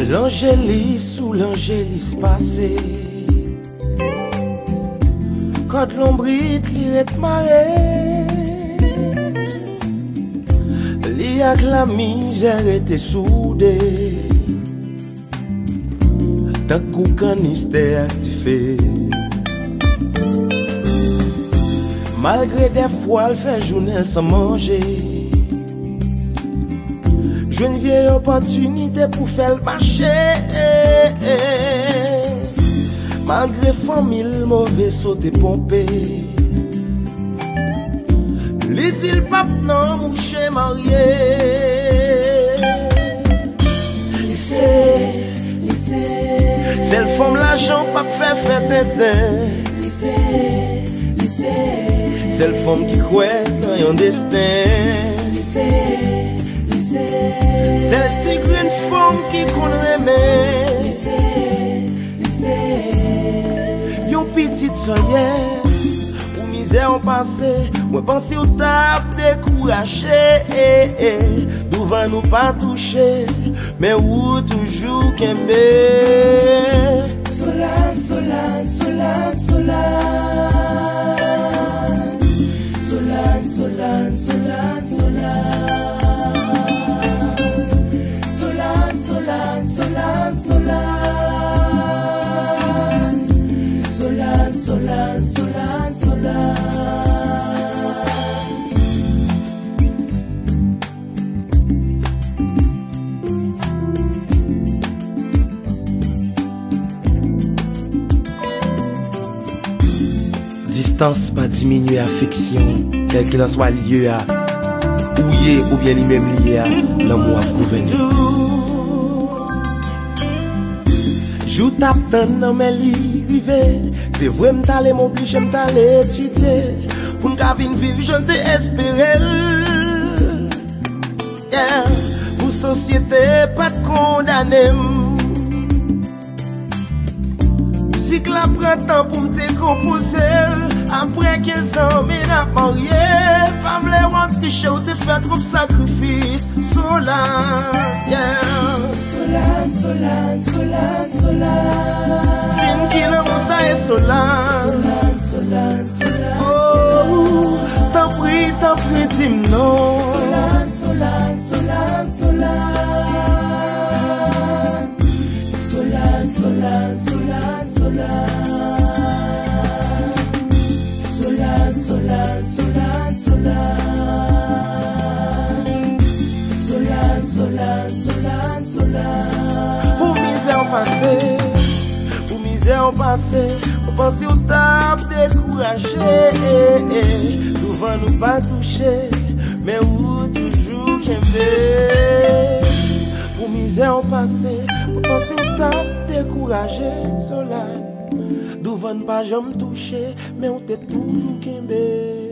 L'angélis ou l'angélis passé quand l'ombrite l'irait marée li ak la misère était soudée tant qu'au canister activé malgré des fois elle fait journée sans manger. J'ai une vieille opportunité pour faire le marché. Malgré famille, mauvais sauté pompé. Lui dit le pape non, mouché marié. C'est le femme l'argent, pas fait fête. C'est le femme qui croit dans un destin. C'est le tigre une femme qui connaît mais yon petite soyère ou misère en passé moi pensé au tap découragé devant nous pas toucher mais où toujours qu'aimer Solane, Solane, Solane, Solane Solane, Solane, Solane, Solane Solane, Solane, Solane, Solane, Solane, Solane. Distance pas diminuer affection, quel qu'il en soit lieu à ouiller ou bien lui-même lié à l'amour à gouverner. Jou tap tan nan men li rive c'est vrai m't'aller m'oblige m't'aller étudier pour n'kavin vivre je te espérer yeah. Pour société pas de condamner musique la prend temps pour m'te composer après 15 ans mais n'a pas rien pas m'le rentrer chez ou te fait trop sacrifice Solane yeah. Solane, Solane, Solane, Solane. Fin qui l'amour ça est Solane. Solane, Solane, Solane. Oh, t'en prie, dis-moi non. Solane, Solane, Solane, Solane. Solane, Solane, Solane, Solane. Solane, Solane, Solane, Solane. Solane, Solane, Solane, Solane. Pour misère en passé, on pense au table découragé. Souvent nous pas toucher, mais où toujours qu'aimer. Pour misère en passé, on pense au table découragé. Solane, devant pas jamais toucher, mais on t'est toujours qu'aimer.